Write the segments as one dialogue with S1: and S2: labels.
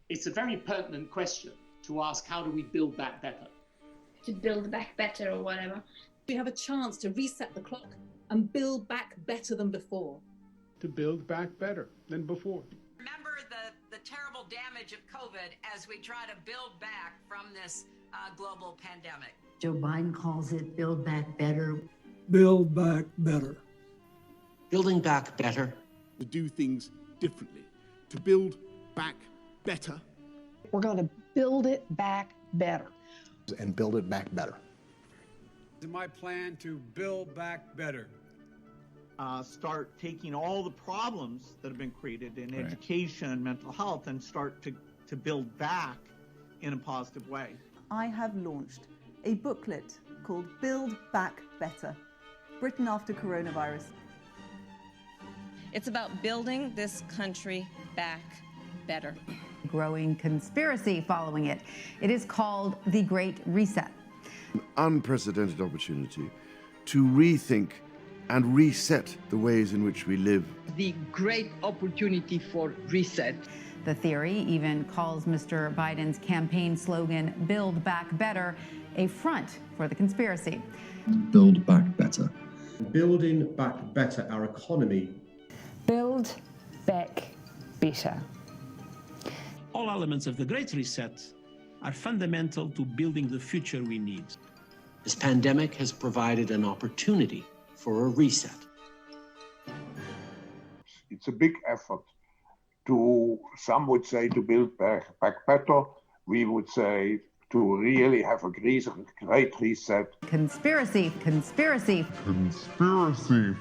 S1: It's a very pertinent question to ask, how do we build back better?
S2: To build back better or whatever.
S3: We have a chance to reset the clock and build back better than before.
S4: To build back better than before.
S5: Remember the terrible damage of COVID as we try to build back from this global pandemic.
S6: Joe Biden calls it Build Back Better.
S7: Build back better.
S8: Building back better.
S9: To do things differently. To build back better.
S10: We're going to build it back better.
S11: And build it back better.
S7: My plan to build back better.
S12: Start taking all the problems that have been created in education and mental health and start to build back in a positive way.
S13: I have launched a booklet called Build Back Better, written after coronavirus.
S14: It's about building this country back better.
S15: Growing conspiracy following it. It is called the Great Reset.
S16: An unprecedented opportunity to rethink and reset the ways in which we live.
S10: The great opportunity for reset.
S15: The theory even calls Mr. Biden's campaign slogan, Build Back Better, a front for the conspiracy.
S17: Build back better.
S18: Building back better our economy.
S19: Build back better.
S20: All elements of the Great Reset are fundamental to building the future we need.
S8: This pandemic has provided an opportunity for a reset.
S6: It's a big effort to, some would say, to build back better. We would say to really have a great reset.
S15: Conspiracy, conspiracy.
S4: Conspiracy.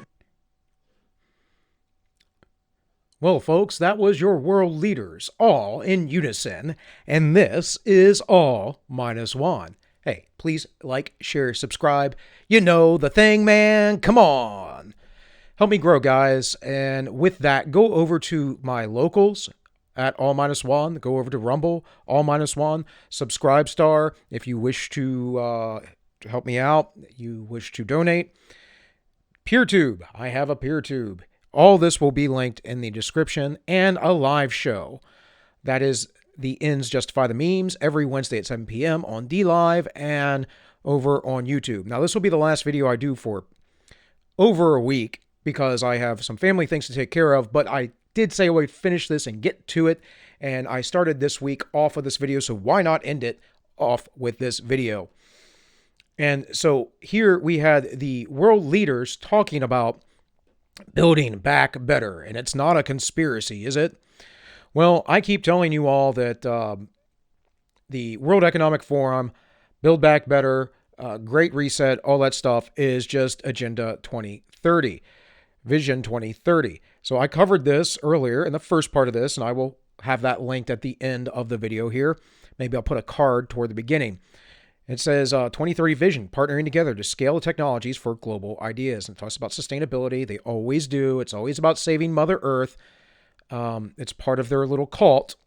S4: Well, folks, that was your world leaders, all in unison, and this is all minus one. Hey, please like, share, subscribe. You know the thing, man. Come on. Help me grow, guys. And with that, go over to my locals at all minus one. Go over to Rumble, all minus one. Subscribe if you wish to help me out, you wish to donate. PeerTube. I have a PeerTube. All this will be linked in the description, and a live show. That is The Ends Justify the Memes every Wednesday at 7 p.m. on DLive and over on YouTube. Now, this will be the last video I do for over a week because I have some family things to take care of, but I did say I would finish this and get to it, and I started this week off of this video, so why not end it off with this video? And so here we had the world leaders talking about building back better, and it's not a conspiracy, is it? Well, I keep telling you all that the World Economic Forum, Build Back Better, Great Reset, all that stuff is just Agenda 2030, Vision 2030. So I covered this earlier in the first part of this, and I will have that linked at the end of the video here. Maybe I'll put a card toward the beginning. It says 2030 Vision, partnering together to scale the technologies for global ideas. And it talks about sustainability. They always do. It's always about saving Mother Earth. It's part of their little cult,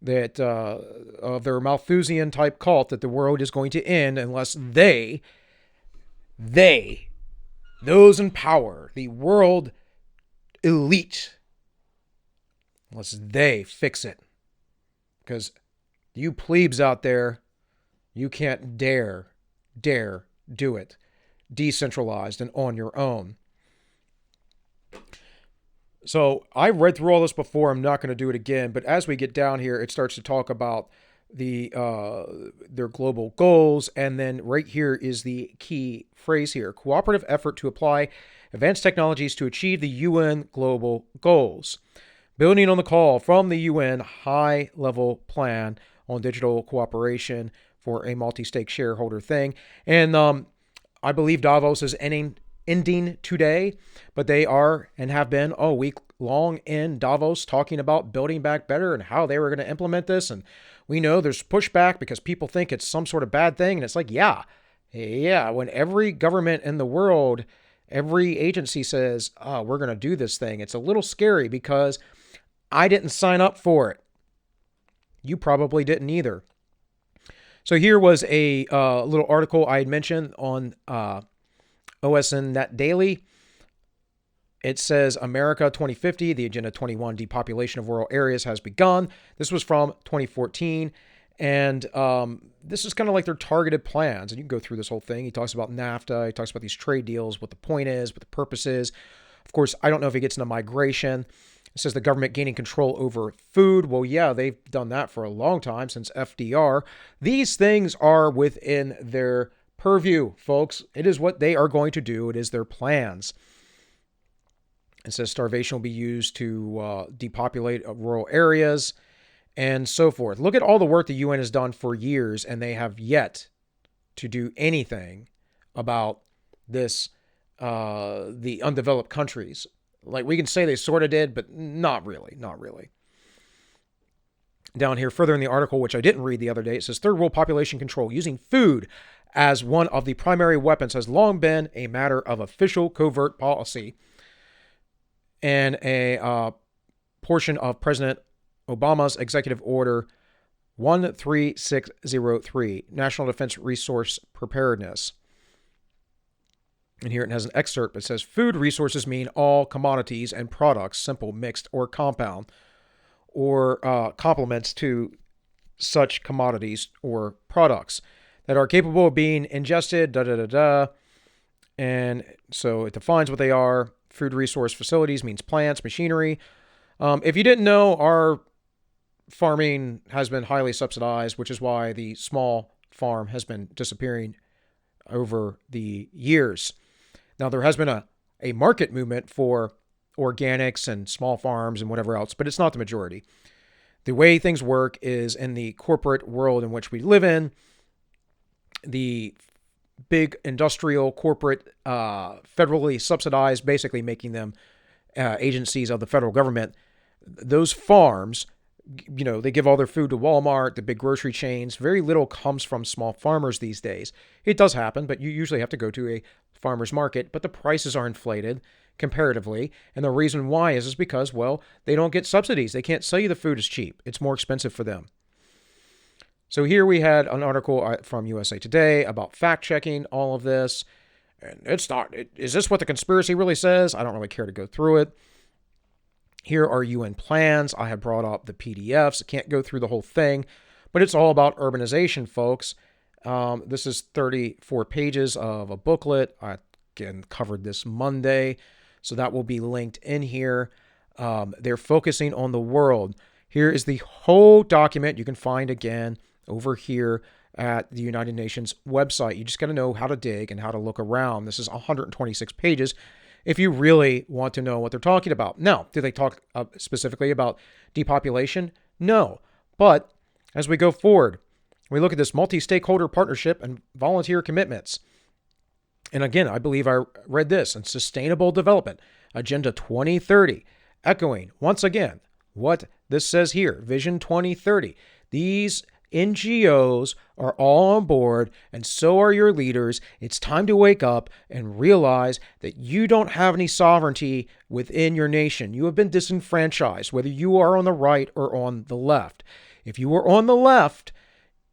S4: that of their Malthusian type cult, that the world is going to end unless they, those in power, the world elite, unless they fix it. Because you plebes out there, you can't dare do it decentralized and on your own. So I read through all this before. I'm not going to do it again. But as we get down here, it starts to talk about their global goals. And then right here is the key phrase here: cooperative effort to apply advanced technologies to achieve the UN global goals. Building on the call from the UN high-level plan on digital cooperation for a multi-stake shareholder thing. And I believe Davos is ending today, but they are and have been all week long in Davos talking about building back better and how they were going to implement this. And we know there's pushback because people think it's some sort of bad thing. And it's like, yeah, when every government in the world, every agency says, oh, we're going to do this thing, it's a little scary because I didn't sign up for it. You probably didn't either. So here was a little article I had mentioned on OSN Net Daily. It says America 2050, the Agenda 21 depopulation of rural areas has begun. This was from 2014. And this is kind of like their targeted plans. And you can go through this whole thing. He talks about NAFTA. He talks about these trade deals, what the point is, what the purpose is. Of course, I don't know if he gets into migration. It says the government gaining control over food. Well, yeah, they've done that for a long time, since FDR. These things are within their purview, folks. It is what they are going to do. It is their plans. It says starvation will be used to depopulate rural areas and so forth. Look at all the work the UN has done for years, and they have yet to do anything about this, the undeveloped countries. Like, we can say they sort of did, but not really, not really. Down here, further in the article, which I didn't read the other day, it says third world population control using food as one of the primary weapons has long been a matter of official covert policy. And a portion of President Obama's Executive Order 13603, National Defense Resource Preparedness. And here it has an excerpt that says, food resources mean all commodities and products, simple, mixed, or compound, or complements to such commodities or products that are capable of being ingested, And so it defines what they are. Food resource facilities means plants, machinery. If you didn't know, our farming has been highly subsidized, which is why the small farm has been disappearing over the years. Now, there has been a market movement for organics and small farms and whatever else, but it's not the majority. The way things work is in the corporate world in which we live in, the big industrial, corporate, federally subsidized, basically making them agencies of the federal government. Those farms, you know, they give all their food to Walmart, the big grocery chains. Very little comes from small farmers these days. It does happen, but you usually have to go to a farmer's market, but the prices are inflated comparatively. And the reason why is because, well, they don't get subsidies. They can't sell you the food as cheap. It's more expensive for them. So here we had an article from USA Today about fact-checking all of this. And it's not, is this what the conspiracy really says? I don't really care to go through it. Here are UN plans. I have brought up the PDFs. I can't go through the whole thing, but it's all about urbanization, folks. This is 34 pages of a booklet. I, again, covered this Monday, so that will be linked in here. They're focusing on the world. Here is the whole document you can find, again, over here at the United Nations website. You just got to know how to dig and how to look around. This is 126 pages if you really want to know what they're talking about. Now, do they talk specifically about depopulation? No. But as we go forward, we look at this multi-stakeholder partnership and volunteer commitments. And again, I believe I read this in Sustainable Development, Agenda 2030, echoing once again what this says here, Vision 2030. These NGOs are all on board, and so are your leaders. It's time to wake up and realize that you don't have any sovereignty within your nation. You have been disenfranchised, whether you are on the right or on the left. If you are on the left,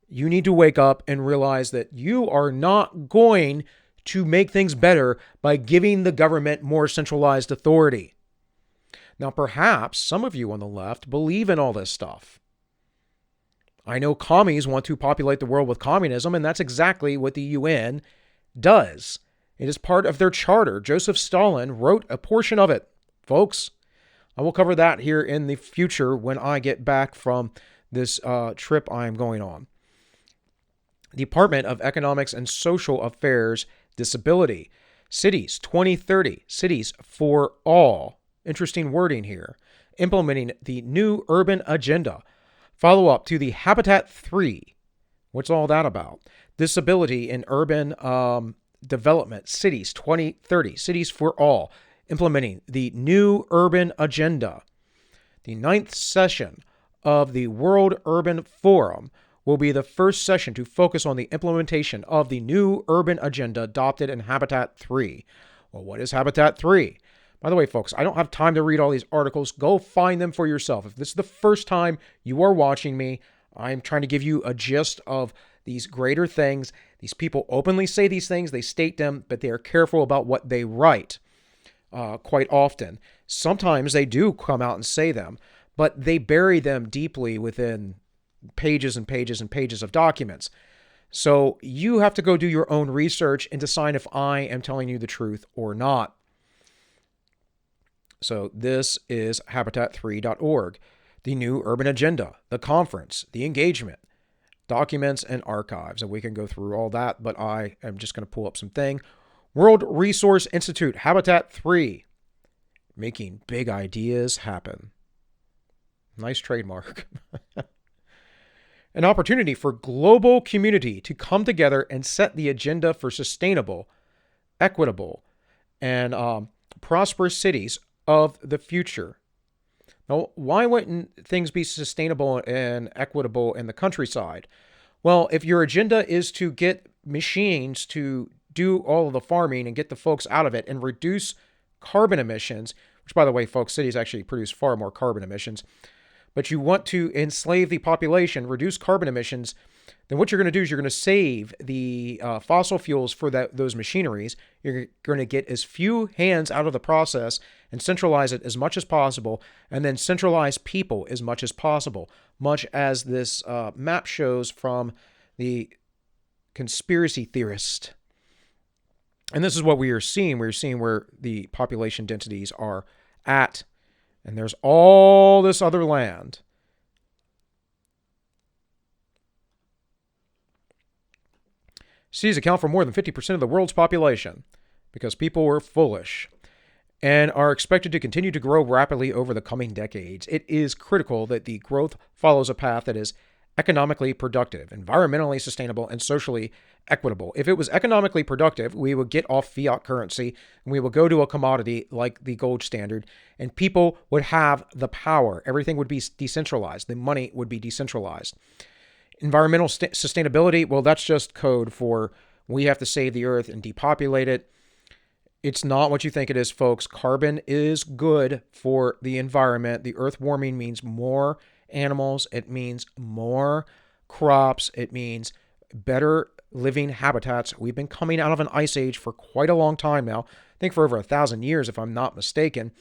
S4: you need to wake up and realize that you are not going to make things better by giving the government more centralized authority. Now, perhaps some of you on the left believe in all this stuff. I know commies want to populate the world with communism, and that's exactly what the UN does. It is part of their charter. Joseph Stalin wrote a portion of it. Folks, I will cover that here in the future when I get back from this trip I am going on. Department of Economics and Social Affairs, Disability. Cities 2030, Cities for All. Interesting wording here. Implementing the new urban agenda. Follow up to the Habitat 3. What's all that about? Disability in urban development. Cities 2030, Cities for All. Implementing the new urban agenda. The 9th session of the World Urban Forum will be the first session to focus on the implementation of the new urban agenda adopted in Habitat 3. Well, what is Habitat 3? By the way, folks, I don't have time to read all these articles. Go find them for yourself. If this is the first time you are watching me, I'm trying to give you a gist of these greater things. These people openly say these things, they state them, but they are careful about what they write. quite often. Sometimes they do come out and say them, but they bury them deeply within pages and pages and pages of documents. So you have to go do your own research and decide if I am telling you the truth or not. So this is habitat3.org, the new urban agenda, the conference, the engagement, documents, and archives. And we can go through all that, but I am just going to pull up something. World Resource Institute, Habitat 3, making big ideas happen. Nice trademark. An opportunity for global community to come together and set the agenda for sustainable, equitable, and prosperous cities of the future. Now, why wouldn't things be sustainable and equitable in the countryside? Well, if your agenda is to get machines to do all of the farming and get the folks out of it and reduce carbon emissions, which, by the way, folks, cities actually produce far more carbon emissions, but you want to enslave the population, reduce carbon emissions, then what you're going to do is you're going to save the fossil fuels for those machineries. You're going to get as few hands out of the process and centralize it as much as possible, and then centralize people as much as possible, much as this map shows from the conspiracy theorist. And this is what we are seeing. We're seeing where the population densities are at. And there's all this other land. Cities account for more than 50% of the world's population because people were foolish and are expected to continue to grow rapidly over the coming decades. It is critical that the growth follows a path that is economically productive, environmentally sustainable, and socially equitable. If it was economically productive, we would get off fiat currency and we would go to a commodity like the gold standard, and people would have the power. Everything would be decentralized. The money would be decentralized. Environmental sustainability, well, that's just code for we have to save the earth and depopulate it. It's not what you think it is, folks. Carbon is good for the environment. The earth warming means more animals. It means more crops. It means better living habitats. We've been coming out of an ice age for quite a long time now. I think for over 1,000 years, if I'm not mistaken.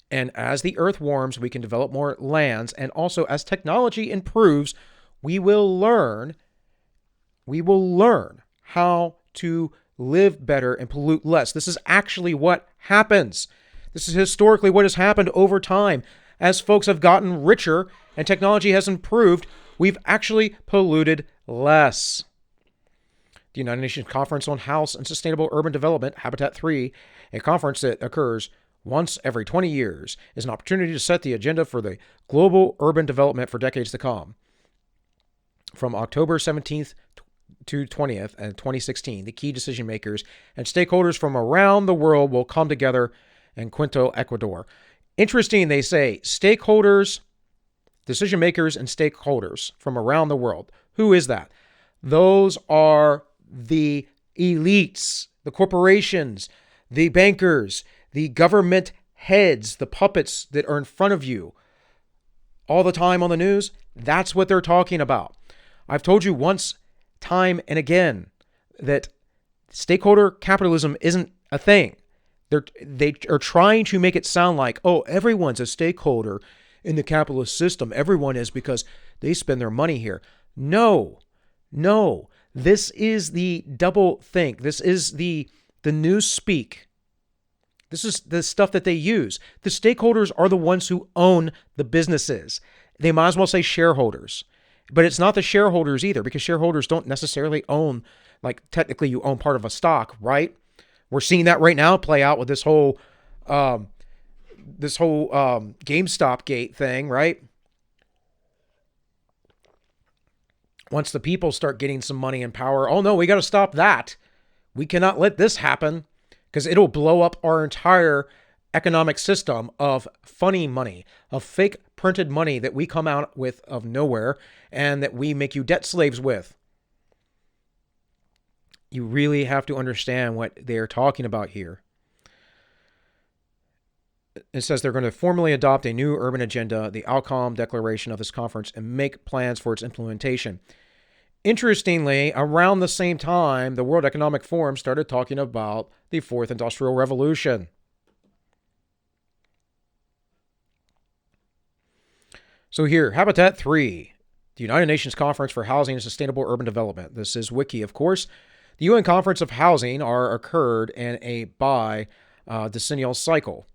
S4: And as the earth warms, we can develop more lands. And also, as technology improves, we will learn how to live better and pollute less. This is actually what happens. This is historically what has happened over time. As folks have gotten richer and technology has improved, we've actually polluted less. The United Nations Conference on House and Sustainable Urban Development, Habitat 3, a conference that occurs once every 20 years, is an opportunity to set the agenda for the global urban development for decades to come. From October 17th to 20th and 2016, the key decision makers and stakeholders from around the world will come together in Quito, Ecuador. Interesting, they say stakeholders, decision makers, and stakeholders from around the world. Who is that? Those are the elites, the corporations, the bankers, the government heads, the puppets that are in front of you all the time on the news. That's what they're talking about. I've told you once, time and again, that stakeholder capitalism isn't a thing. They are trying to make it sound like, oh, everyone's a stakeholder in the capitalist system. Everyone is because they spend their money here. No. This is the double think. This is the news speak. This is the stuff that they use. The stakeholders are the ones who own the businesses. They might as well say shareholders. But it's not the shareholders either, because shareholders don't necessarily own, like technically you own part of a stock, right? We're seeing that right now play out with this whole GameStop gate thing, right? Once the people start getting some money and power, oh no, we got to stop that. We cannot let this happen because it'll blow up our entire economic system of funny money, of fake printed money that we come out with of nowhere and that we make you debt slaves with. You really have to understand what they're talking about here. It says they're going to formally adopt a new urban agenda, the outcome declaration of this conference, and make plans for its implementation. Interestingly, around the same time, the World Economic Forum started talking about the Fourth Industrial Revolution. So here, Habitat 3, the United Nations Conference for Housing and Sustainable Urban Development. This is Wiki, of course. The UN Conference of Housing occurred in a bi-decennial cycle.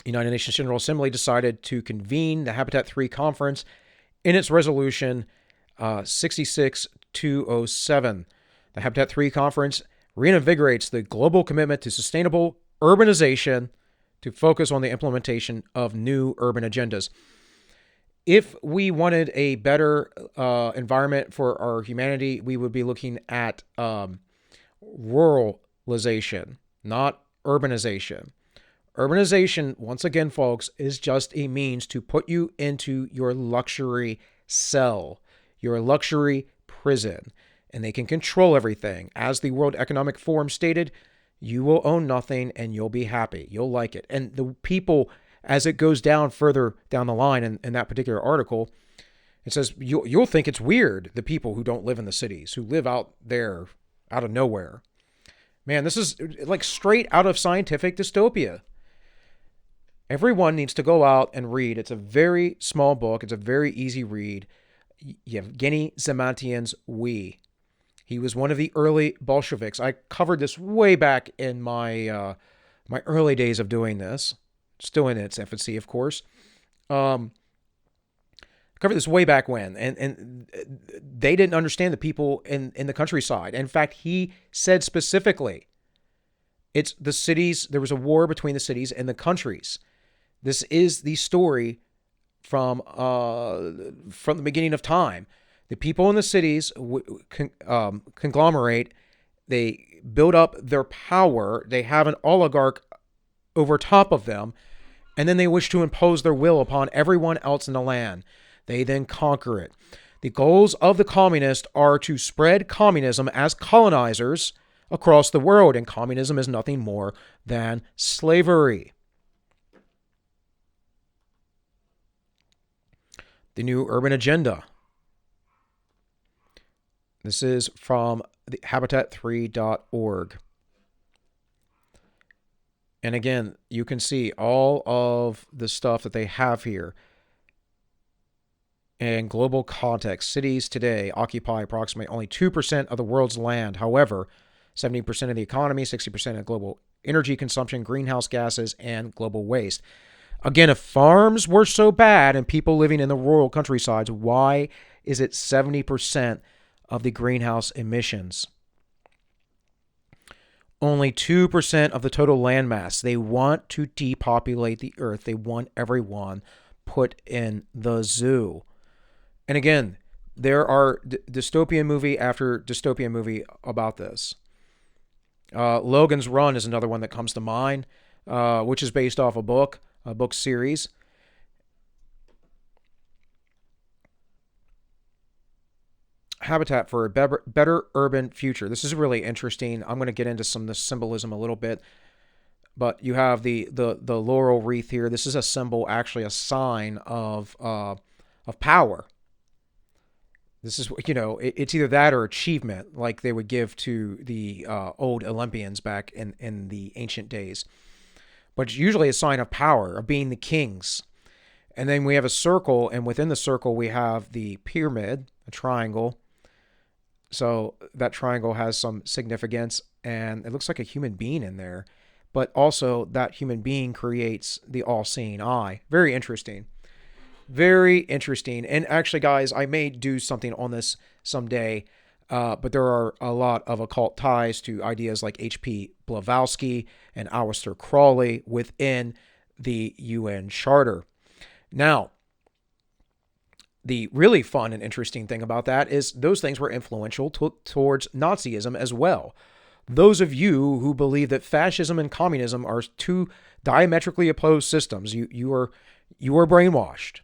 S4: The United Nations General Assembly decided to convene the Habitat 3 conference in its resolution 66207. The Habitat 3 conference reinvigorates the global commitment to sustainable urbanization to focus on the implementation of new urban agendas. If we wanted a better environment for our humanity, we would be looking at ruralization, not urbanization. Urbanization, once again, folks, is just a means to put you into your luxury cell, your luxury prison, and they can control everything. As the World Economic Forum stated, you will own nothing and you'll be happy. You'll like it. And the people, as it goes down further down the line in that particular article, it says you'll think it's weird, the people who don't live in the cities, who live out there, out of nowhere. Man, this is like straight out of scientific dystopia. Everyone needs to go out and read. It's a very small book. It's a very easy read. Yevgeny Zamatian's We. He was one of the early Bolsheviks. I covered this way back in my my early days of doing this. Still in its infancy, of course. Covered this way back when, and they didn't understand the people in the countryside. In fact, he said specifically, it's the cities. There was a war between the cities and the countries. This is the story from the beginning of time. The people in the cities conglomerate. They build up their power. They have an oligarch over top of them, and then they wish to impose their will upon everyone else in the land. They then conquer it. The goals of the communists are to spread communism as colonizers across the world, and communism is nothing more than slavery. The new urban agenda. This is from the habitat3.org. And again, you can see all of the stuff that they have here. In global context, cities today occupy approximately only 2% of the world's land. However, 70% of the economy, 60% of global energy consumption, greenhouse gases, and global waste. Again, if farms were so bad and people living in the rural countrysides, why is it 70% of the greenhouse emissions? Only 2% of the total land mass. They want to depopulate the earth. They want everyone put in the zoo. And again, there are dystopian movie after dystopian movie about this. Logans Run is another one that comes to mind, which is based off a book series. Habitat for a better urban future. This is really interesting. I'm going to get into some of the symbolism a little bit, but you have the laurel wreath here. This is a symbol, actually a sign of power. This is, it's either that or achievement, like they would give to the old Olympians back in the ancient days. But it's usually a sign of power, of being the kings. And then we have a circle, and within the circle we have the pyramid, a triangle. So that triangle has some significance, and it looks like a human being in there. But also that human being creates the all-seeing eye. Very interesting. Very interesting. And actually, guys, I may do something on this someday, but there are a lot of occult ties to ideas like H.P. Blavatsky and Aleister Crowley within the UN Charter. Now, the really fun and interesting thing about that is those things were influential towards Nazism as well. Those of you who believe that fascism and communism are two diametrically opposed systems, you are brainwashed.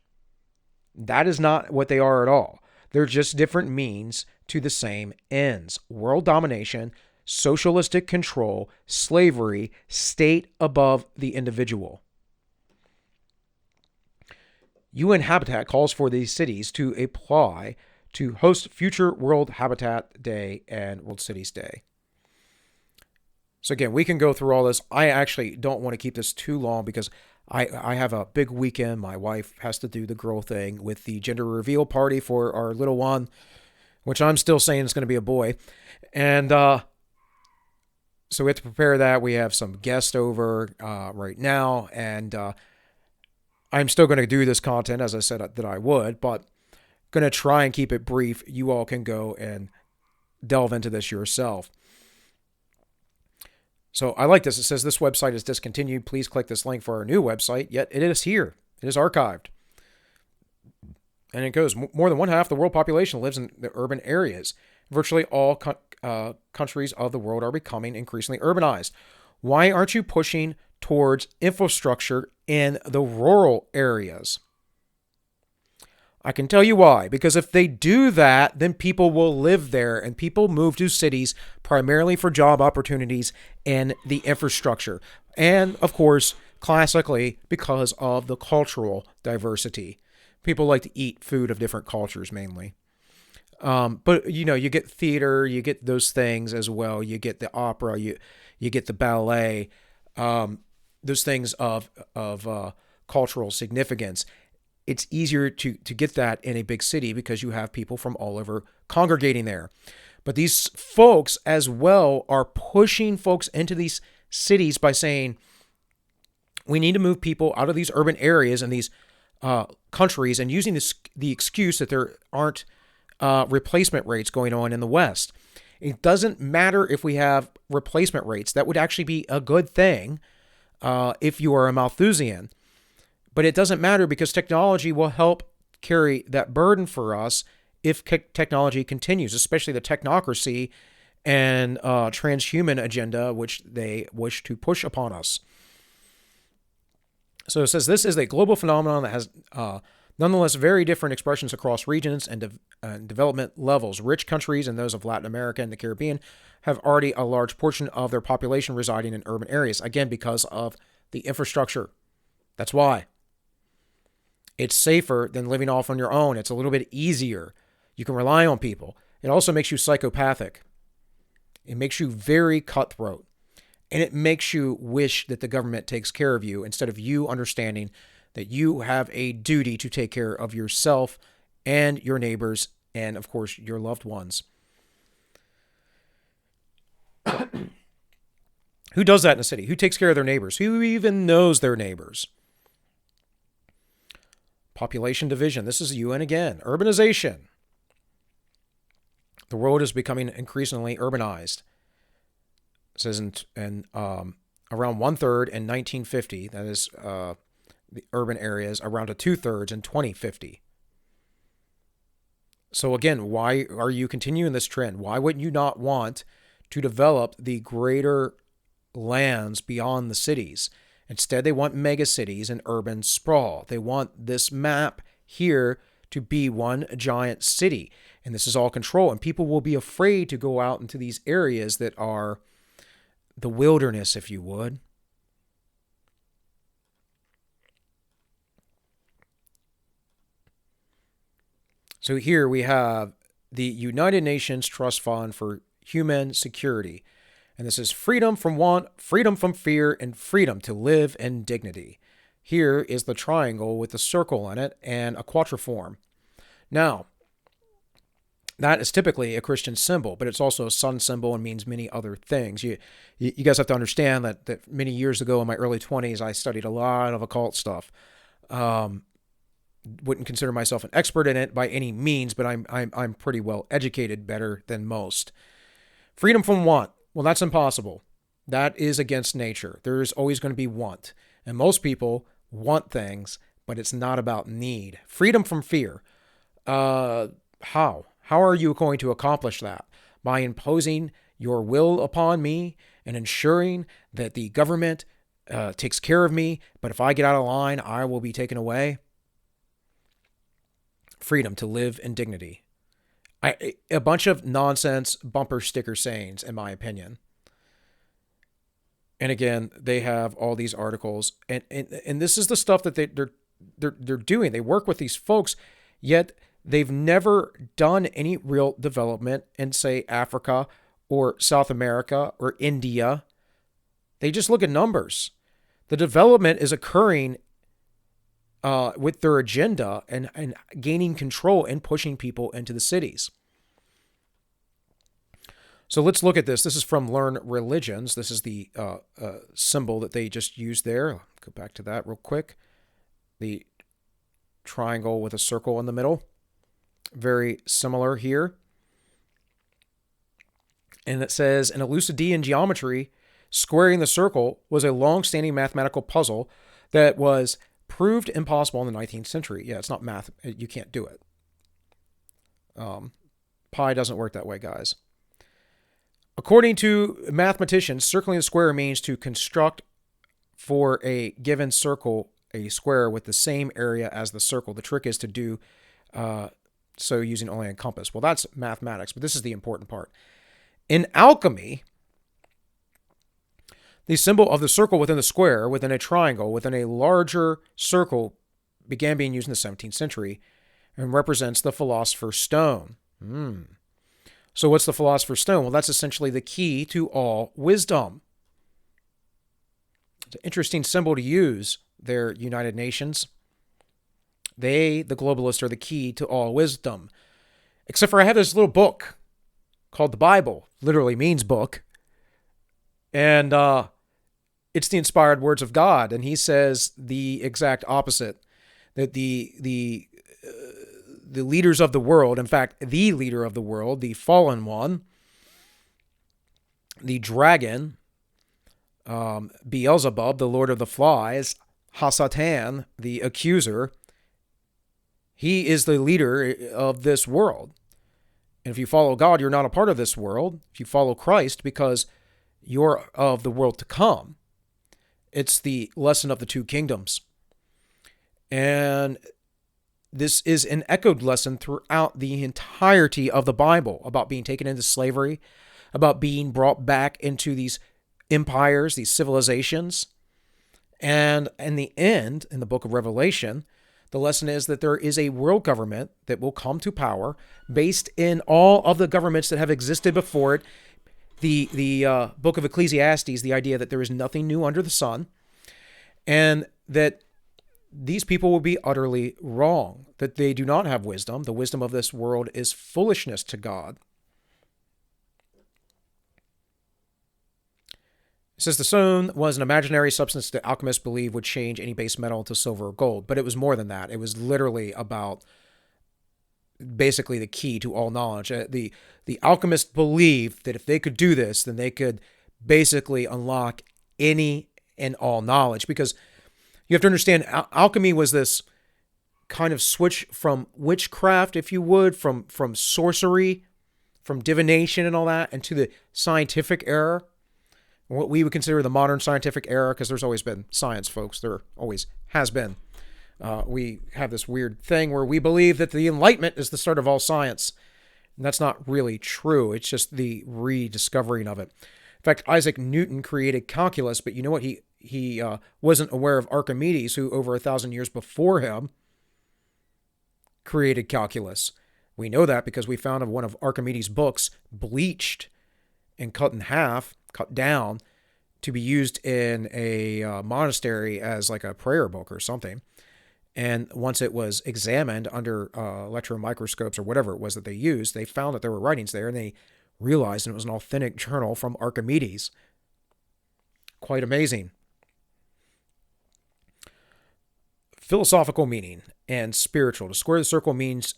S4: That is not what they are at all. They're just different means to the same ends. World domination, socialistic control, slavery, state above the individual. UN Habitat calls for these cities to apply to host future World Habitat Day and World Cities Day. So again, we can go through all this. I actually don't want to keep this too long because I have a big weekend. My wife has to do the girl thing with the gender reveal party for our little one, which I'm still saying is going to be a boy. And so we have to prepare that. We have some guests over right now. And I'm still going to do this content, as I said that I would, but going to try and keep it brief. You all can go and delve into this yourself. So I like this. It says this website is discontinued. Please click this link for our new website. Yet it is here. It is archived. And it goes, more than one half of the world population lives in the urban areas. Virtually all countries of the world are becoming increasingly urbanized. Why aren't you pushing towards infrastructure in the rural areas? I can tell you why. Because if they do that, then people will live there, and people move to cities primarily for job opportunities and the infrastructure. And, of course, classically, because of the cultural diversity. People like to eat food of different cultures mainly. But, you know, you get theater, you get those things as well. You get the opera, you get the ballet, those things of cultural significance. It's easier to get that in a big city because you have people from all over congregating there. But these folks as well are pushing folks into these cities by saying, we need to move people out of these urban areas and these countries, and using the excuse that there aren't replacement rates going on in the West. It doesn't matter if we have replacement rates. That would actually be a good thing if you are a Malthusian. But it doesn't matter because technology will help carry that burden for us if technology continues, especially the technocracy and transhuman agenda, which they wish to push upon us. So it says this is a global phenomenon that has nonetheless very different expressions across regions and development levels. Rich countries and those of Latin America and the Caribbean have already a large portion of their population residing in urban areas, again, because of the infrastructure. That's why. It's safer than living off on your own. It's a little bit easier. You can rely on people. It also makes you psychopathic. It makes you very cutthroat. And it makes you wish that the government takes care of you instead of you understanding that you have a duty to take care of yourself and your neighbors and, of course, your loved ones. Who does that in a city? Who takes care of their neighbors? Who even knows their neighbors? Population division. This is the UN again. Urbanization. The world is becoming increasingly urbanized. It says in around 1/3 in 1950. That is the urban areas. Around 2/3 in 2050. So again, why are you continuing this trend? Why wouldn't you not want to develop the greater lands beyond the cities? Instead, they want mega cities and urban sprawl. They want this map here to be one giant city. And this is all control. And people will be afraid to go out into these areas that are the wilderness, if you would. So here we have the United Nations Trust Fund for Human Security. And this is freedom from want, freedom from fear, and freedom to live in dignity. Here is the triangle with the circle in it and a quatreform. Now, that is typically a Christian symbol, but it's also a sun symbol and means many other things. You guys have to understand that many years ago in my early 20s, I studied a lot of occult stuff. Wouldn't consider myself an expert in it by any means, but I'm pretty well educated, better than most. Freedom from want. Well, that's impossible. That is against nature. There is always going to be want. And most people want things, but it's not about need. Freedom from fear. How? How are you going to accomplish that? By imposing your will upon me and ensuring that the government takes care of me, but if I get out of line, I will be taken away? Freedom to live in dignity. A bunch of nonsense bumper sticker sayings, in my opinion. And again, they have all these articles, and this is the stuff that they're doing. They work with these folks, yet they've never done any real development in, say, Africa or South America or India. They just look at numbers. The development is occurring with their agenda and gaining control and pushing people into the cities. So let's look at this. This is from Learn Religions. This is the symbol that they just used there. I'll go back to that real quick. The triangle with a circle in the middle. Very similar here. And it says, in Elucidean geometry, squaring the circle was a long-standing mathematical puzzle that was proved impossible in the 19th century. Yeah, it's not math. You can't do it. Pi doesn't work that way, guys. According to mathematicians, circling the square means to construct for a given circle a square with the same area as the circle. The trick is to do so using only a compass. Well, that's mathematics, but this is the important part. In alchemy, the symbol of the circle within the square, within a triangle, within a larger circle, began being used in the 17th century and represents the philosopher's stone. So what's the philosopher's stone? Well, that's essentially the key to all wisdom. It's an interesting symbol to use there, United Nations. They, the globalists, are the key to all wisdom. Except for I have this little book called the Bible. Literally means book. And it's the inspired words of God. And he says the exact opposite. That the leaders of the world, in fact, the leader of the world, the fallen one, the dragon, Beelzebub, the lord of the flies, Hasatan, the accuser, he is the leader of this world. And if you follow God, you're not a part of this world. If you follow Christ, because you're of the world to come. It's the lesson of the two kingdoms. And this is an echoed lesson throughout the entirety of the Bible about being taken into slavery, about being brought back into these empires, these civilizations. And in the end, in the book of Revelation, the lesson is that there is a world government that will come to power based in all of the governments that have existed before it. The book of Ecclesiastes, the idea that there is nothing new under the sun, and that these people will be utterly wrong, that they do not have wisdom. The wisdom of this world is foolishness to God. It says the stone was an imaginary substance that alchemists believed would change any base metal into silver or gold, but it was more than that. It was literally about basically the key to all knowledge. The alchemists believed that if they could do this, then they could basically unlock any and all knowledge, because you have to understand, alchemy was this kind of switch from witchcraft, if you would, from sorcery, from divination and all that, into the scientific era, what we would consider the modern scientific era, because there's always been science, folks. There always has been. We have this weird thing where we believe that the Enlightenment is the start of all science. And that's not really true. It's just the rediscovering of it. In fact, Isaac Newton created calculus, but you know what? He wasn't aware of Archimedes, who over 1,000 years before him created calculus. We know that because we found one of Archimedes' books bleached and cut in half, cut down, to be used in a monastery as like a prayer book or something. And once it was examined under electron microscopes or whatever it was that they used, they found that there were writings there, and they realized it was an authentic journal from Archimedes. Quite amazing. Philosophical meaning and spiritual. To square the circle means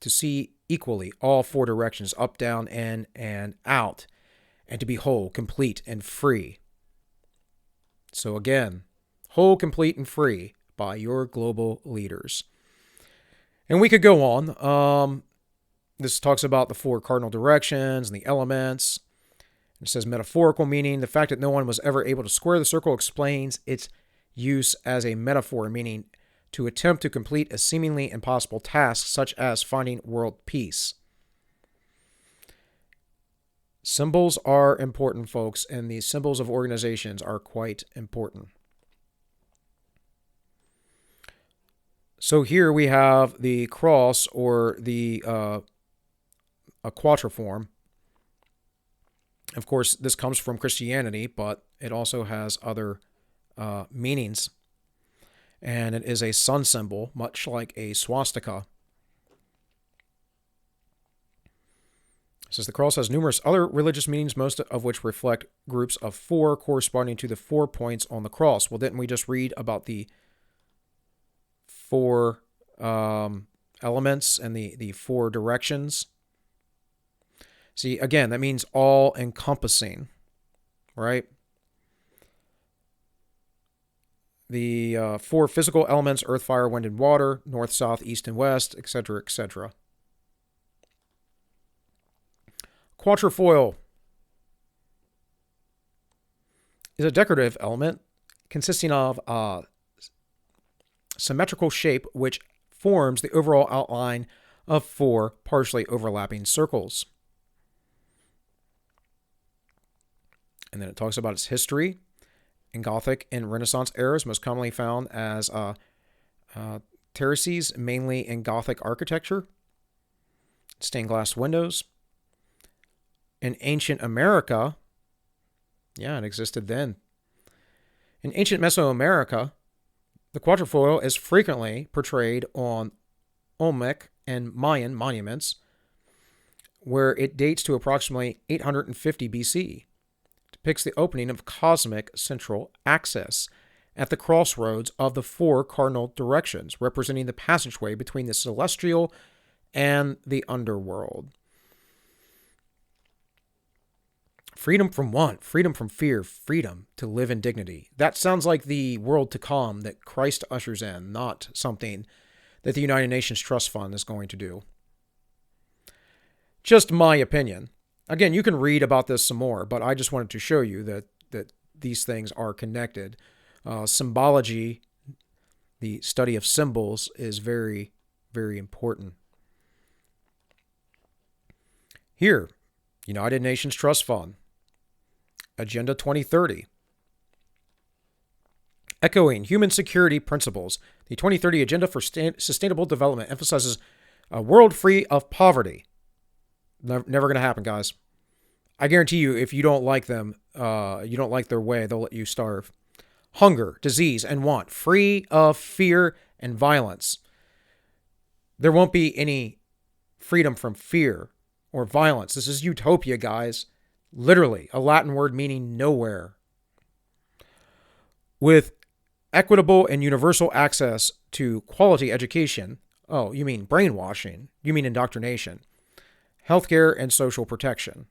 S4: to see equally all four directions, up, down, in, and out, and to be whole, complete, and free. So again, whole, complete, and free by your global leaders. And we could go on. This talks about the four cardinal directions and the elements. It says metaphorical meaning. The fact that no one was ever able to square the circle explains its use as a metaphor, meaning to attempt to complete a seemingly impossible task, such as finding world peace. Symbols are important, folks, and the symbols of organizations are quite important. So here we have the cross, or the a quatreform. Of course, this comes from Christianity, but it also has other meanings. And it is a sun symbol, much like a swastika. It says the cross has numerous other religious meanings, most of which reflect groups of 4 corresponding to the 4 points on the cross. Well, didn't we just read about the 4 elements and the 4 directions? See, again, that means all encompassing, right? The 4 physical elements: earth, fire, wind, and water, north, south, east, and west, etc., etc. Quatrefoil is a decorative element consisting of a symmetrical shape which forms the overall outline of 4 partially overlapping circles. And then it talks about its history. In Gothic and Renaissance eras, most commonly found as terraces, mainly in Gothic architecture. Stained glass windows. In ancient America, yeah, it existed then. In ancient Mesoamerica, the quatrefoil is frequently portrayed on Olmec and Mayan monuments, where it dates to approximately 850 BC. Depicts the opening of cosmic central axis at the crossroads of the 4 cardinal directions, representing the passageway between the celestial and the underworld. Freedom from want, freedom from fear, freedom to live in dignity. That sounds like the world to come that Christ ushers in, not something that the United Nations Trust Fund is going to do. Just my opinion. Again, you can read about this some more, but I just wanted to show you that these things are connected. Symbology, the study of symbols, is very, very important. Here, United Nations Trust Fund, Agenda 2030. Echoing human security principles, the 2030 Agenda for Sustainable Development emphasizes a world free of poverty. Never going to happen, guys. I guarantee you, if you don't like them, you don't like their way, they'll let you starve. Hunger, disease, and want, free of fear and violence. There won't be any freedom from fear or violence. This is utopia, guys. Literally, a Latin word meaning nowhere. With equitable and universal access to quality education. Oh, you mean brainwashing. You mean indoctrination. Healthcare and social protection.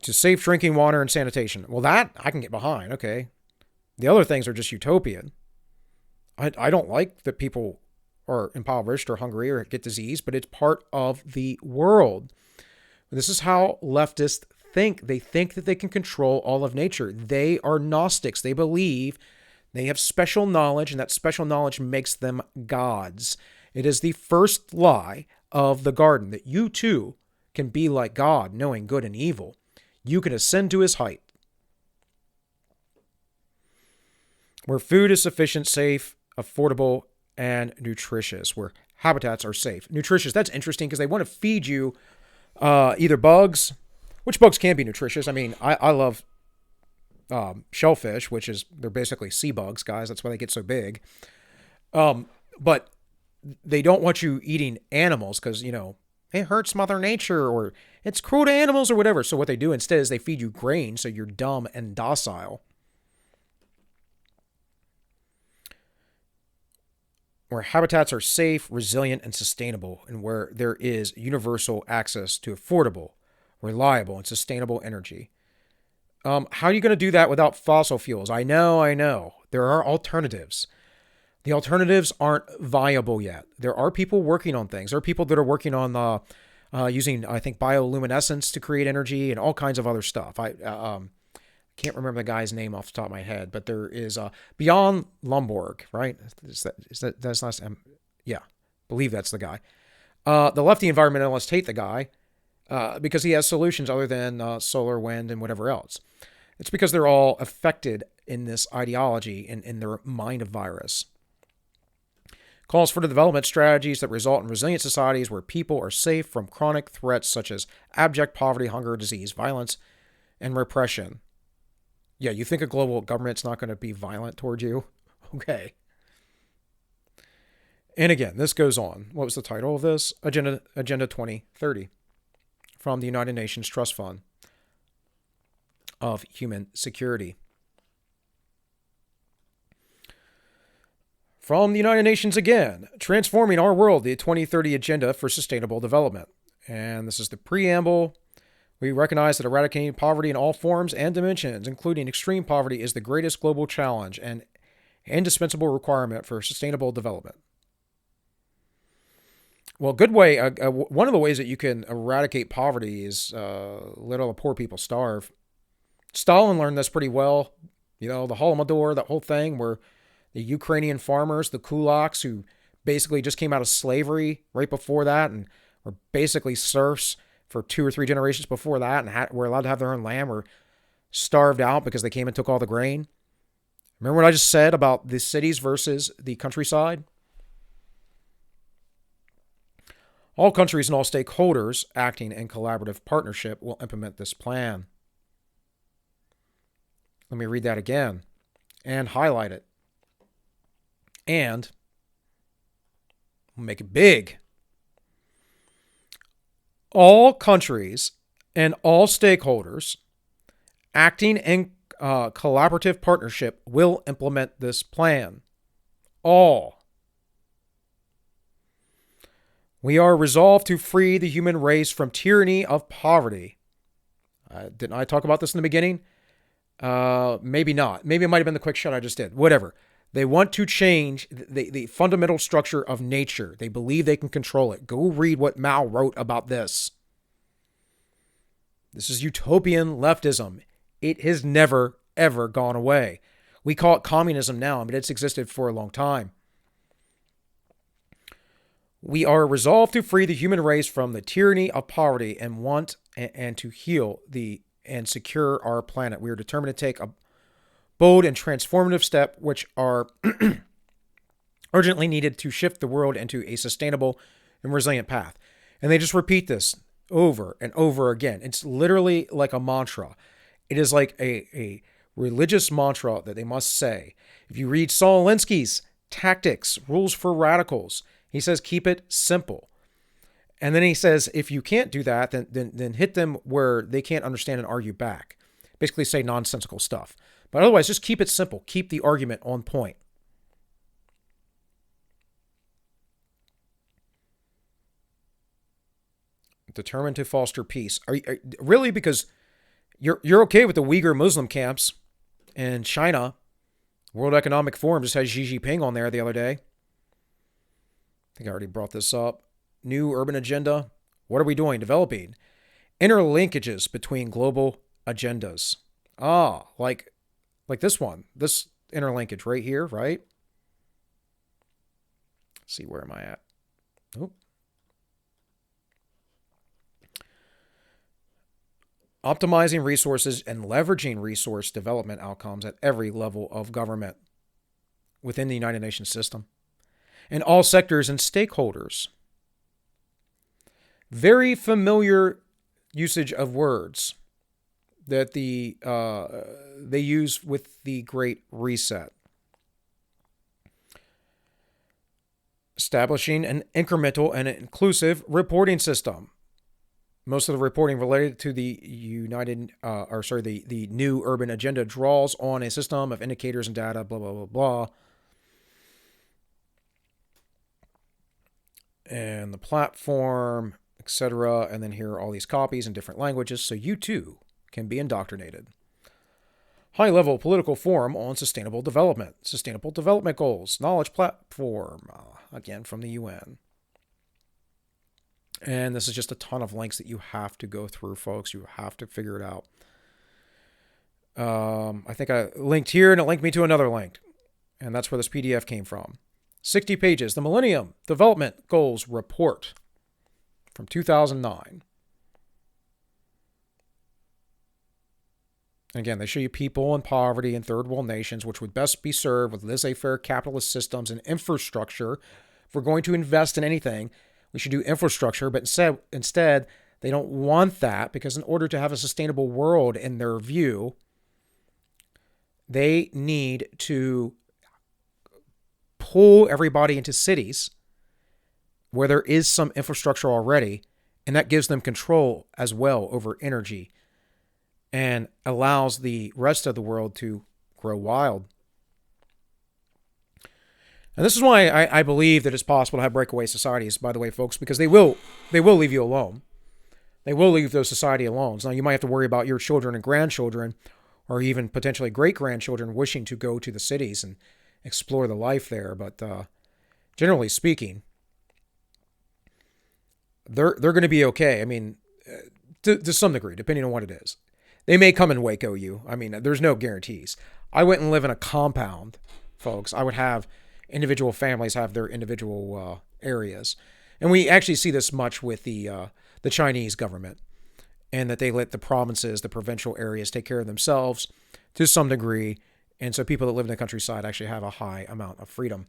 S4: To safe drinking water and sanitation. Well, that I can get behind. Okay. The other things are just utopian. I don't like that people are impoverished or hungry or get disease, but it's part of the world. This is how leftists think. They think that they can control all of nature. They are Gnostics. They believe they have special knowledge, and that special knowledge makes them gods. It is the first lie of the garden, that you too can be like God, knowing good and evil. You can ascend to his height. Where food is sufficient, safe, affordable, and nutritious. Where habitats are safe. Nutritious, that's interesting because they want to feed you either bugs, which bugs can be nutritious. I mean, I love shellfish, which is, they're basically sea bugs, guys. That's why they get so big. But they don't want you eating animals because, it hurts Mother Nature or it's cruel to animals or whatever. So what they do instead is they feed you grain so you're dumb and docile. Where habitats are safe, resilient, and sustainable, and where there is universal access to affordable, reliable, and sustainable energy. How are you going to do that without fossil fuels? I know. There are alternatives. The alternatives aren't viable yet. There are people working on things. There are people that are working on using, I think, bioluminescence to create energy and all kinds of other stuff. I can't remember the guy's name off the top of my head, but there is Bjorn Lomborg, right? That's not, yeah, believe that's the guy. The lefty environmentalists hate the guy because he has solutions other than solar, wind, and whatever else. It's because they're all affected in this ideology in their mind of virus. calls for the development strategies that result in resilient societies where people are safe from chronic threats such as abject poverty, hunger, disease, violence, and repression. Yeah, you think a global government's not going to be violent toward you? Okay. And again, this goes on. What was the title of this? Agenda 2030 from the United Nations Trust Fund of Human Security. From the United Nations again, Transforming Our World, the 2030 Agenda for Sustainable Development. And this is the preamble. We recognize that eradicating poverty in all forms and dimensions, including extreme poverty, is the greatest global challenge and indispensable requirement for sustainable development. Well, good way. One of the ways that you can eradicate poverty is let all the poor people starve. Stalin learned this pretty well. You know, the Holodomor, that whole thing where the Ukrainian farmers, the kulaks, who basically just came out of slavery right before that and were basically serfs for 2 or 3 generations before that and were allowed to have their own land, were starved out because they came and took all the grain. Remember what I just said about the cities versus the countryside? All countries and all stakeholders acting in collaborative partnership will implement this plan. Let me read that again and highlight it. And make it big. All countries and all stakeholders acting in collaborative partnership will implement this plan. All. We are resolved to free the human race from tyranny of poverty. Didn't I talk about this in the beginning? Maybe not. Maybe it might have been the quick shot I just did. Whatever. They want to change the fundamental structure of nature. They believe they can control it. Go read what Mao wrote about this. This is utopian leftism. It has never, ever gone away. We call it communism now, but it's existed for a long time. We are resolved to free the human race from the tyranny of poverty and want and to heal and secure our planet. We are determined to take a bold and transformative step which are urgently needed to shift the world into a sustainable and resilient path. And they just repeat this over and over again. It's literally like a mantra. It is like a religious mantra that they must say. If you read Saul Alinsky's Tactics, Rules for Radicals, he says keep it simple. And then he says if you can't do that, then hit them where they can't understand and argue back. Basically say nonsensical stuff. But otherwise, just keep it simple. Keep the argument on point. Determined to foster peace. Are really? Because you're okay with the Uyghur Muslim camps in China. World Economic Forum just had Xi Jinping on there the other day. I think I already brought this up. New urban agenda. What are we doing? Developing interlinkages between global agendas. Like this one, this interlinkage right here, right? Let's see, where am I at? Oh. Optimizing resources and leveraging resource development outcomes at every level of government within the United Nations system and all sectors and stakeholders. Very familiar usage of words that they use with the Great Reset. Establishing an incremental and inclusive reporting system. Most of the reporting related to the the new urban agenda draws on a system of indicators and data, blah, blah, blah, blah. And the platform, etc. And then here are all these copies in different languages, so you too can be indoctrinated. High-level political forum on sustainable development goals, knowledge platform, again from the UN. And this is just a ton of links that you have to go through, folks. You have to figure it out. I think I linked here and it linked me to another link. And that's where this PDF came from. 60 pages, the Millennium Development Goals Report from 2009. Again, they show you people in poverty in third world nations which would best be served with laissez-faire capitalist systems and infrastructure If we're going to invest in anything, we should do infrastructure, but instead they don't want that, because in order to have a sustainable world in their view, they need to pull everybody into cities where there is some infrastructure already, and that gives them control as well over energy and allows the rest of the world to grow wild. And this is why I believe that it's possible to have breakaway societies, by the way, folks, because they will leave you alone. They will leave those society alone. Now, you might have to worry about your children and grandchildren, or even potentially great-grandchildren wishing to go to the cities and explore the life there. But generally speaking, they're going to be okay. I mean, to some degree, depending on what it is. They may come and Waco you. I mean, there's no guarantees. I wouldn't live in a compound, folks. I would have individual families have their individual areas. And we actually see this much with the Chinese government, and that they let the provinces, the provincial areas, take care of themselves to some degree. And so people that live in the countryside actually have a high amount of freedom.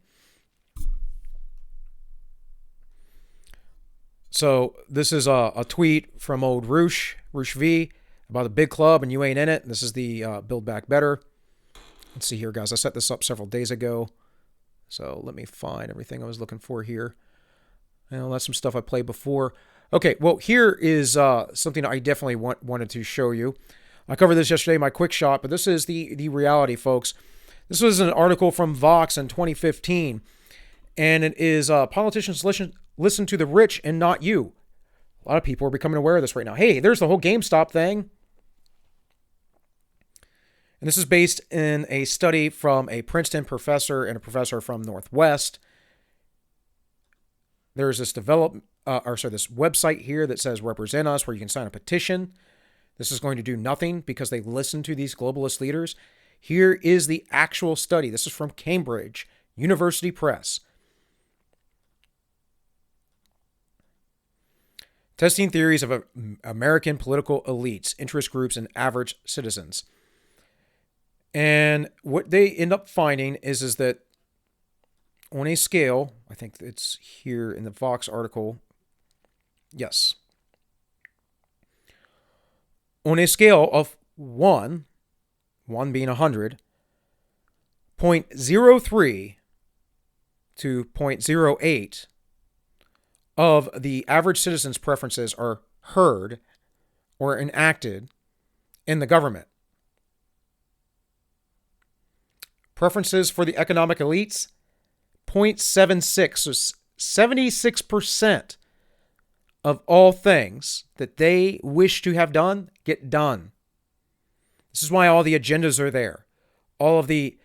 S4: So this is a tweet from old Roosh V, about a big club and you ain't in it. This is the Build Back Better. Let's see here, guys. I set this up several days ago. So let me find everything I was looking for here. Well, that's some stuff I played before. Okay, well, here is something I definitely wanted to show you. I covered this yesterday in my quick shot, but this is the reality, folks. This was an article from Vox in 2015, and it is politicians listen to the rich and not you. A lot of people are becoming aware of this right now. Hey, there's the whole GameStop thing. And this is based in a study from a Princeton professor and a professor from Northwest. There's this this website here that says Represent Us, where you can sign a petition. This is going to do nothing because they listen to these globalist leaders. Here is the actual study. This is from Cambridge University Press. Testing theories of American political elites, interest groups, and average citizens. And what they end up finding is that on a scale, I think it's here in the Vox article. Yes. On a scale of 1 being 100, 0.03 to 0.08 of the average citizen's preferences are heard or enacted in the government. Preferences for the economic elites, 0.76, so 76% of all things that they wish to have done get done. This is why all the agendas are there. All of the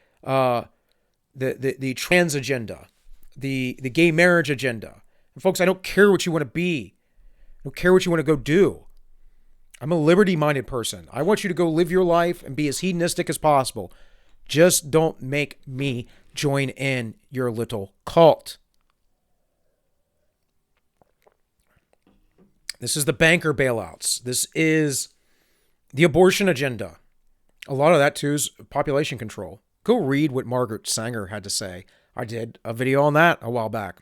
S4: trans agenda, the gay marriage agenda. And folks, I don't care what you want to be. I don't care what you want to go do. I'm a liberty-minded person. I want you to go live your life and be as hedonistic as possible. Just don't make me join in your little cult. This is the banker bailouts. This is the abortion agenda. A lot of that, too, is population control. Go read what Margaret Sanger had to say. I did a video on that a while back.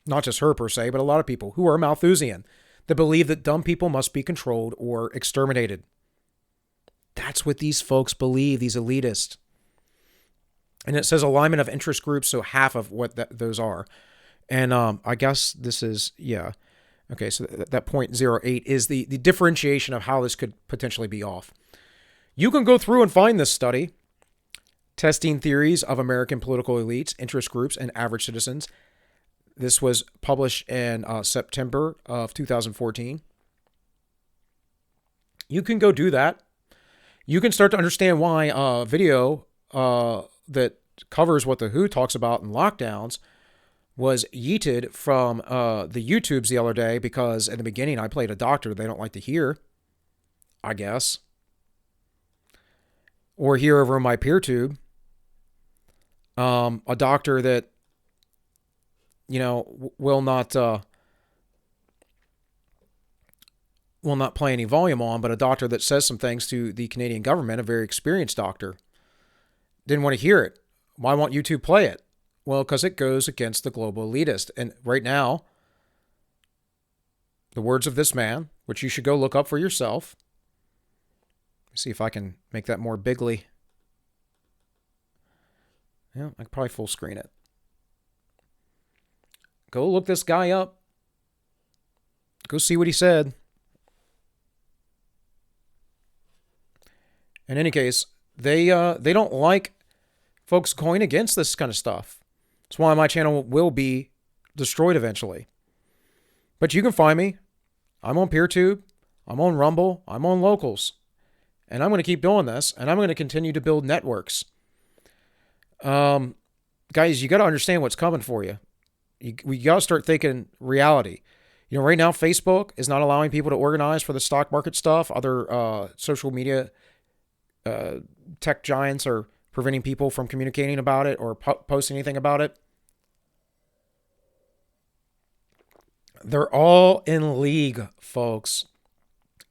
S4: Not just her, per se, but a lot of people who are Malthusian that believe that dumb people must be controlled or exterminated. That's what these folks believe, these elitists. And it says alignment of interest groups, so half of what those are. And I guess this is, yeah. Okay, so that 0.08 is the differentiation of how this could potentially be off. You can go through and find this study, Testing Theories of American Political Elites, Interest Groups, and Average Citizens. This was published in September of 2014. You can go do that. You can start to understand why a video that covers what the WHO talks about in lockdowns was yeeted from the YouTubes the other day, because in the beginning I played a doctor they don't like to hear, I guess. Or here over my PeerTube, a doctor that, you know, will not play any volume on, but a doctor that says some things to the Canadian government, a very experienced doctor. Didn't want to hear it. Why won't YouTube play it? Well, because it goes against the global elitist. And right now, the words of this man, which you should go look up for yourself. See if I can make that more bigly. Yeah, I could probably full screen it. Go look this guy up. Go see what he said. In any case, they don't like folks going against this kind of stuff. That's why my channel will be destroyed eventually. But you can find me. I'm on PeerTube. I'm on Rumble. I'm on Locals. And I'm going to keep doing this. And I'm going to continue to build networks. Guys, you got to understand what's coming for you. We got to start thinking reality. You know, right now, Facebook is not allowing people to organize for the stock market stuff. Other social media tech giants are preventing people from communicating about it or posting anything about it. They're all in league, folks.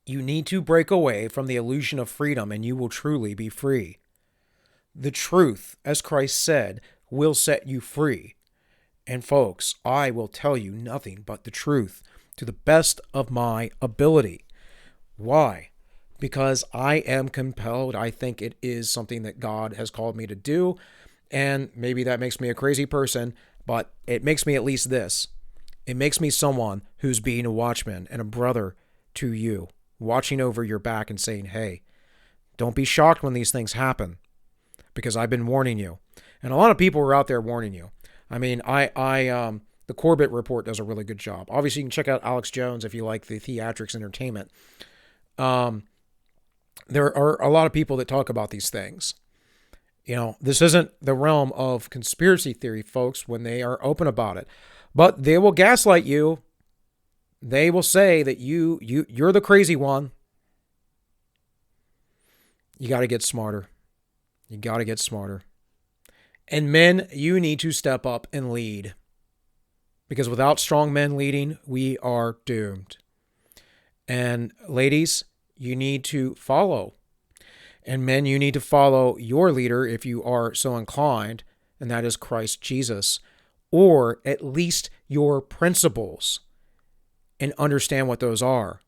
S4: You need to break away from the illusion of freedom and you will truly be free. The truth, as Christ said, will set you free. And folks, I will tell you nothing but the truth to the best of my ability. Why? Because I am compelled. I think it is something that God has called me to do. And maybe that makes me a crazy person, but it makes me at least this. It makes me someone who's being a watchman and a brother to you, watching over your back and saying, hey, don't be shocked when these things happen, because I've been warning you. And a lot of people are out there warning you. I mean, the Corbett Report does a really good job. Obviously, you can check out Alex Jones if you like the theatrics entertainment. There are a lot of people that talk about these things. You know, this isn't the realm of conspiracy theory, folks, when they are open about it. But they will gaslight you. They will say that you're the crazy one. You got to get smarter. You got to get smarter. And men, you need to step up and lead. Because without strong men leading, we are doomed. And ladies, you need to follow. And men, you need to follow your leader if you are so inclined, and that is Christ Jesus, or at least your principles, and understand what those are.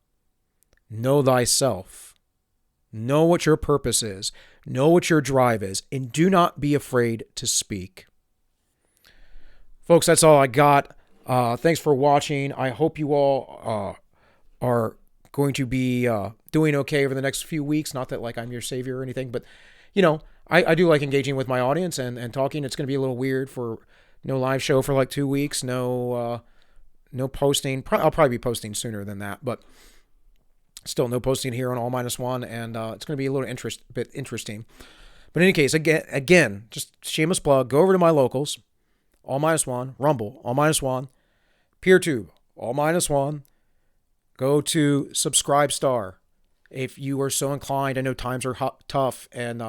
S4: Know thyself. Know what your purpose is. Know what your drive is, and do not be afraid to speak. Folks, that's all I got. Thanks for watching. I hope you all are going to be doing okay over the next few weeks. Not that like I'm your savior or anything, but you know, I do like engaging with my audience and talking. It's going to be a little weird for no live show for like 2 weeks. No posting. I'll probably be posting sooner than that, but still no posting here on All-1, and it's going to be a little bit interesting. But in any case, again, just shameless plug. Go over to my locals, All-1, Rumble, All-1, PeerTube, All-1. Go to Subscribe Star if you are so inclined. I know times are tough, and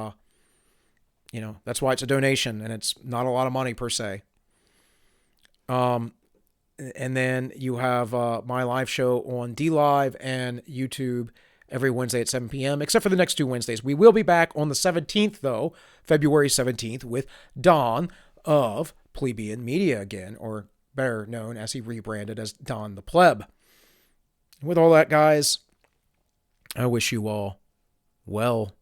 S4: you know that's why it's a donation, and it's not a lot of money per se. And then you have my live show on DLive and YouTube every Wednesday at 7 p.m., except for the next 2 Wednesdays. We will be back on the 17th, though, February 17th, with Don of Plebeian Media again, or better known as he rebranded as Don the Pleb. With all that, guys, I wish you all well.